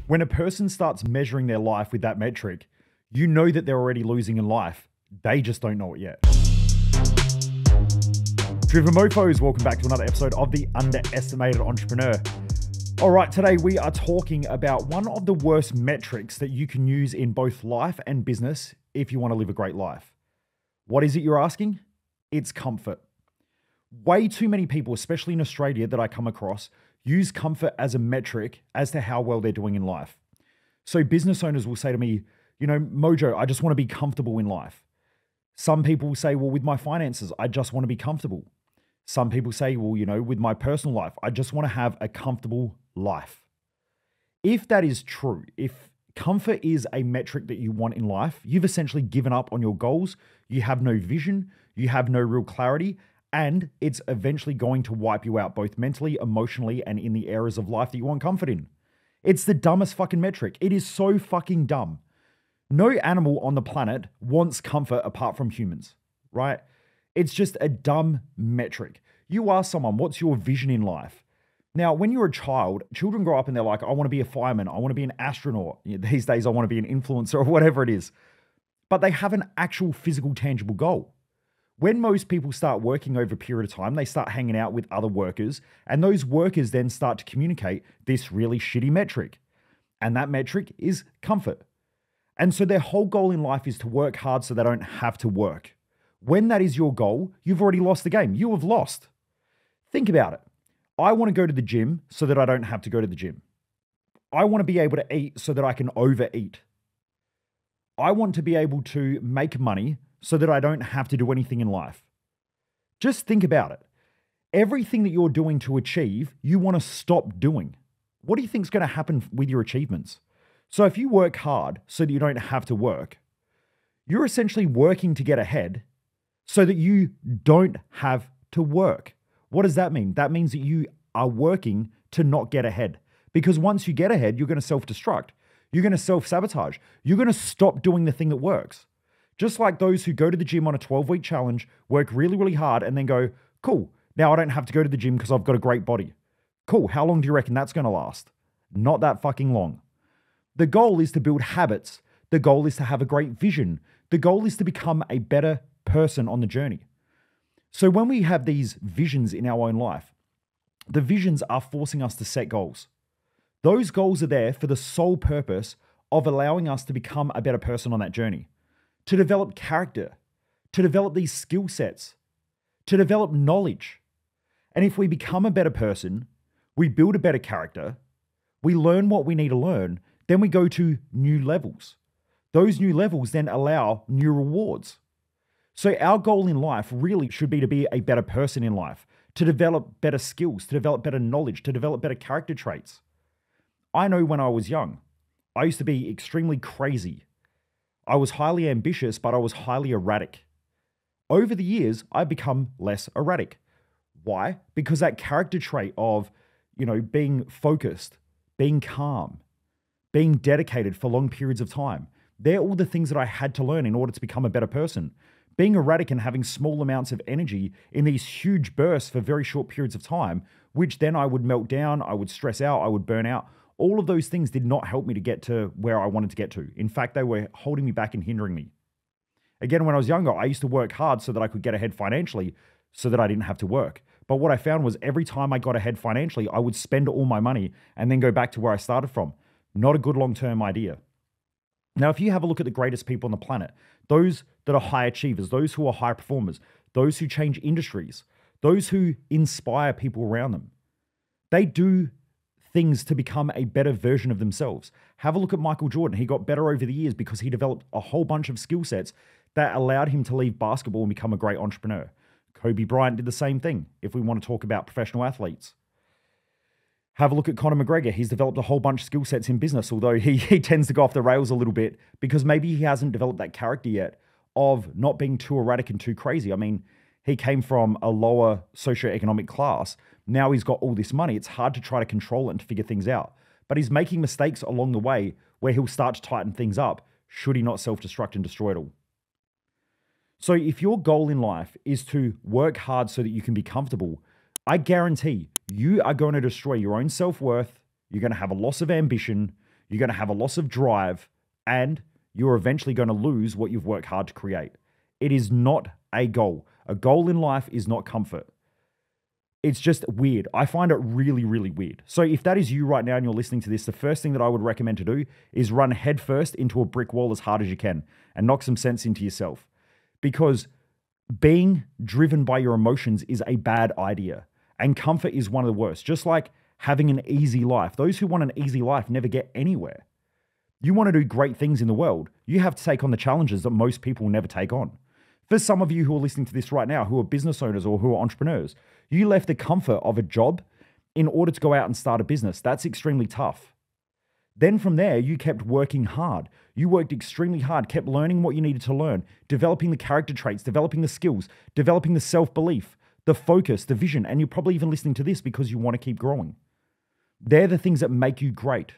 When a person starts measuring their life with that metric, you know that they're already losing in life. They just don't know it yet. Driven Mofos, welcome back to another episode of The Underestimated Entrepreneur. All right, today we are talking about one of the worst metrics that you can use in both life and business if you want to live a great life. What is it you're asking? It's comfort. Way too many people, especially in Australia that I come across, use comfort as a metric as to how well they're doing in life. So business owners will say to me, Mojo, I just want to be comfortable in life. Some people say, well, with my finances, I just want to be comfortable. Some people say, well, with my personal life, I just want to have a comfortable life. If that is true, if comfort is a metric that you want in life, you've essentially given up on your goals. You have no vision, you have no real clarity, and it's eventually going to wipe you out both mentally, emotionally, and in the areas of life that you want comfort in. It's the dumbest fucking metric. It is so fucking dumb. No animal on the planet wants comfort apart from humans, right? It's just a dumb metric. You ask someone, what's your vision in life? Now, when you're a child, children grow up and they're like, I want to be a fireman. I want to be an astronaut. These days, I want to be an influencer or whatever it is. But they have an actual physical, tangible goal. When most people start working over a period of time, they start hanging out with other workers, and those workers then start to communicate this really shitty metric. And that metric is comfort. And so their whole goal in life is to work hard so they don't have to work. When that is your goal, you've already lost the game. You have lost. Think about it. I want to go to the gym so that I don't have to go to the gym. I want to be able to eat so that I can overeat. I want to be able to make money so that I don't have to do anything in life. Just think about it. Everything that you're doing to achieve, you want to stop doing. What do you think is going to happen with your achievements? So if you work hard so that you don't have to work, you're essentially working to get ahead so that you don't have to work. What does that mean? That means that you are working to not get ahead. Because once you get ahead, you're going to self-destruct. You're going to self-sabotage. You're going to stop doing the thing that works. Just like those who go to the gym on a 12-week challenge, work really, really hard, and then go, cool, now I don't have to go to the gym because I've got a great body. Cool, how long do you reckon that's going to last? Not that fucking long. The goal is to build habits. The goal is to have a great vision. The goal is to become a better person on the journey. So when we have these visions in our own life, the visions are forcing us to set goals. Those goals are there for the sole purpose of allowing us to become a better person on that journey, to develop character, to develop these skill sets, to develop knowledge. And if we become a better person, we build a better character, we learn what we need to learn, then we go to new levels. Those new levels then allow new rewards. So our goal in life really should be to be a better person in life, to develop better skills, to develop better knowledge, to develop better character traits. I know when I was young, I used to be extremely crazy. I was highly ambitious, but I was highly erratic. Over the years, I've become less erratic. Why? Because that character trait of, being focused, being calm, being dedicated for long periods of time, they're all the things that I had to learn in order to become a better person. Being erratic and having small amounts of energy in these huge bursts for very short periods of time, which then I would melt down, I would stress out, I would burn out. All of those things did not help me to get to where I wanted to get to. In fact, they were holding me back and hindering me. Again, when I was younger, I used to work hard so that I could get ahead financially so that I didn't have to work. But what I found was every time I got ahead financially, I would spend all my money and then go back to where I started from. Not a good long-term idea. Now, if you have a look at the greatest people on the planet, those that are high achievers, those who are high performers, those who change industries, those who inspire people around them, they do things to become a better version of themselves. Have a look at Michael Jordan. He got better over the years because he developed a whole bunch of skill sets that allowed him to leave basketball and become a great entrepreneur. Kobe Bryant did the same thing, if we want to talk about professional athletes. Have a look at Conor McGregor. He's developed a whole bunch of skill sets in business, although he tends to go off the rails a little bit because maybe he hasn't developed that character yet of not being too erratic and too crazy. I mean, he came from a lower socioeconomic class. Now he's got all this money. It's hard to try to control it and to figure things out. But he's making mistakes along the way where he'll start to tighten things up should he not self-destruct and destroy it all. So if your goal in life is to work hard so that you can be comfortable, I guarantee you are going to destroy your own self-worth. You're going to have a loss of ambition. You're going to have a loss of drive, and you're eventually going to lose what you've worked hard to create. It is not a goal. A goal in life is not comfort. It's just weird. I find it really, really weird. So if that is you right now and you're listening to this, the first thing that I would recommend to do is run headfirst into a brick wall as hard as you can and knock some sense into yourself. Because being driven by your emotions is a bad idea. And comfort is one of the worst. Just like having an easy life. Those who want an easy life never get anywhere. You want to do great things in the world. You have to take on the challenges that most people never take on. For some of you who are listening to this right now, who are business owners or who are entrepreneurs, you left the comfort of a job in order to go out and start a business. That's extremely tough. Then from there, you kept working hard. You worked extremely hard, kept learning what you needed to learn, developing the character traits, developing the skills, developing the self-belief, the focus, the vision, and you're probably even listening to this because you want to keep growing. They're the things that make you great.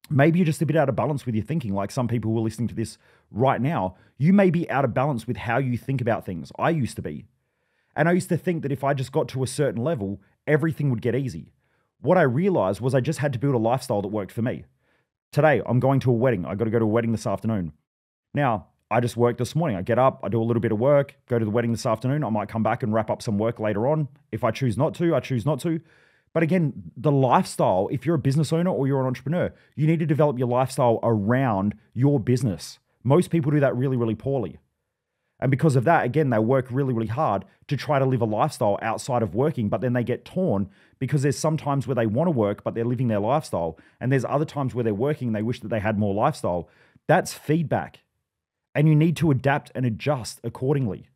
Maybe you're just a bit out of balance with your thinking, like some people who are listening to this right now. You may be out of balance with how you think about things. I used to be. And I used to think that if I just got to a certain level, everything would get easy. What I realized was I just had to build a lifestyle that worked for me. Today, I'm going to a wedding. I got to go to a wedding this afternoon. Now, I just worked this morning. I get up, I do a little bit of work, go to the wedding this afternoon. I might come back and wrap up some work later on. If I choose not to, I choose not to. But again, the lifestyle, if you're a business owner or you're an entrepreneur, you need to develop your lifestyle around your business. Most people do that really, really poorly. And because of that, again, they work really, really hard to try to live a lifestyle outside of working, but then they get torn because there's some times where they want to work, but they're living their lifestyle. And there's other times where they're working and they wish that they had more lifestyle. That's feedback. And you need to adapt and adjust accordingly.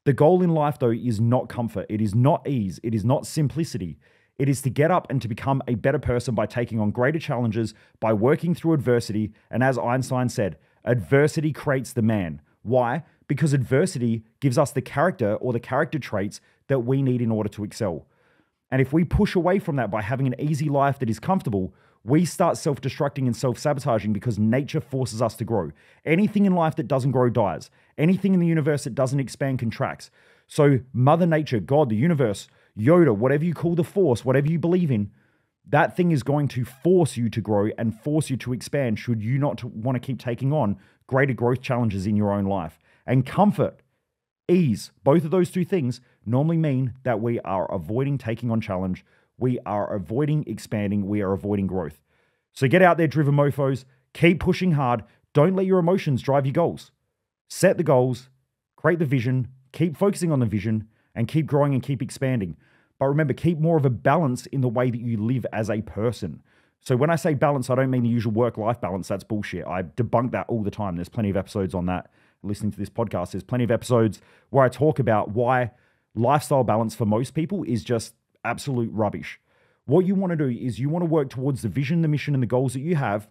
The goal in life, though, is not comfort. It is not ease. It is not simplicity. It is to get up and to become a better person by taking on greater challenges, by working through adversity. And as Einstein said, adversity creates the man. Why? Because adversity gives us the character or the character traits that we need in order to excel. And if we push away from that by having an easy life that is comfortable, we start self-destructing and self-sabotaging because nature forces us to grow. Anything in life that doesn't grow dies. Anything in the universe that doesn't expand contracts. So Mother Nature, God, the universe, Yoda, whatever you call the force, whatever you believe in, that thing is going to force you to grow and force you to expand should you not want to keep taking on greater growth challenges in your own life. And comfort, ease, both of those two things normally mean that we are avoiding taking on challenge. We are avoiding expanding. We are avoiding growth. So get out there, driven mofos. Keep pushing hard. Don't let your emotions drive your goals. Set the goals, create the vision, keep focusing on the vision, and keep growing and keep expanding. But remember, keep more of a balance in the way that you live as a person. So when I say balance, I don't mean the usual work-life balance. That's bullshit. I debunk that all the time. There's plenty of episodes on that. Listening to this podcast, there's plenty of episodes where I talk about why lifestyle balance for most people is just absolute rubbish. What you want to do is you want to work towards the vision, the mission, and the goals that you have,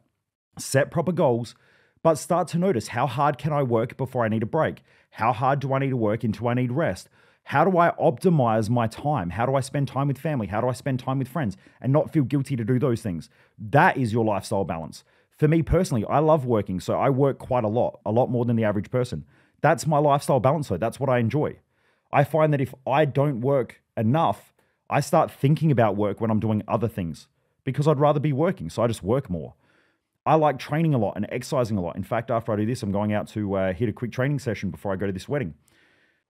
set proper goals, but start to notice, how hard can I work before I need a break? How hard do I need to work until I need rest? How do I optimize my time? How do I spend time with family? How do I spend time with friends and not feel guilty to do those things? That is your lifestyle balance. For me personally, I love working, so I work quite a lot more than the average person. That's my lifestyle balance, though. That's what I enjoy. I find that if I don't work enough, I start thinking about work when I'm doing other things because I'd rather be working, so I just work more. I like training a lot and exercising a lot. In fact, after I do this, I'm going out to hit a quick training session before I go to this wedding.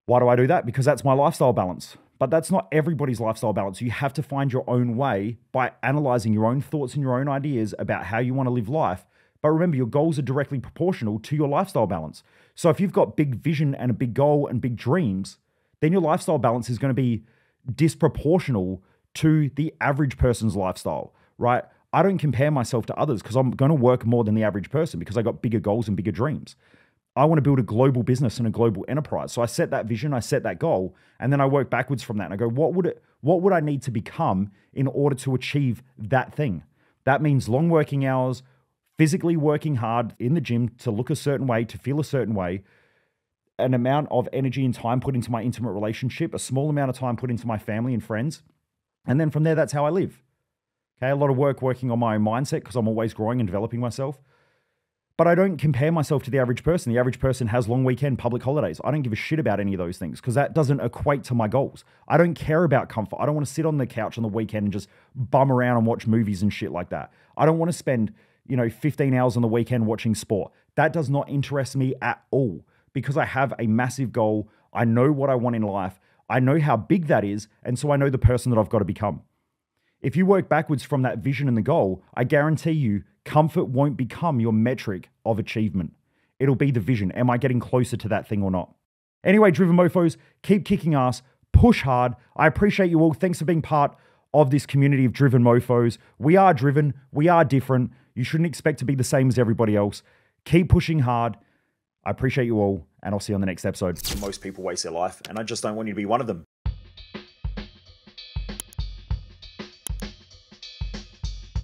Why do I do that? Because that's my lifestyle balance. But that's not everybody's lifestyle balance. You have to find your own way by analyzing your own thoughts and your own ideas about how you want to live life. But remember, your goals are directly proportional to your lifestyle balance. So if you've got big vision and a big goal and big dreams, then your lifestyle balance is going to be disproportional to the average person's lifestyle, right? I don't compare myself to others because I'm going to work more than the average person because I got bigger goals and bigger dreams. I want to build a global business and a global enterprise. So I set that vision, I set that goal, and then I work backwards from that. And I go, what would I need to become in order to achieve that thing? That means long working hours, physically working hard in the gym to look a certain way, to feel a certain way, an amount of energy and time put into my intimate relationship, a small amount of time put into my family and friends. And then from there, that's how I live. Okay, a lot of work working on my own mindset because I'm always growing and developing myself. But I don't compare myself to the average person. The average person has long weekend, public holidays. I don't give a shit about any of those things because that doesn't equate to my goals. I don't care about comfort. I don't want to sit on the couch on the weekend and just bum around and watch movies and shit like that. I don't want to spend, 15 hours on the weekend watching sport. That does not interest me at all because I have a massive goal. I know what I want in life. I know how big that is. And so I know the person that I've got to become. If you work backwards from that vision and the goal, I guarantee you comfort won't become your metric of achievement. It'll be the vision. Am I getting closer to that thing or not? Anyway, Driven Mofos, keep kicking ass, push hard. I appreciate you all. Thanks for being part of this community of Driven Mofos. We are driven. We are different. You shouldn't expect to be the same as everybody else. Keep pushing hard. I appreciate you all, and I'll see you on the next episode. Most people waste their life, and I just don't want you to be one of them.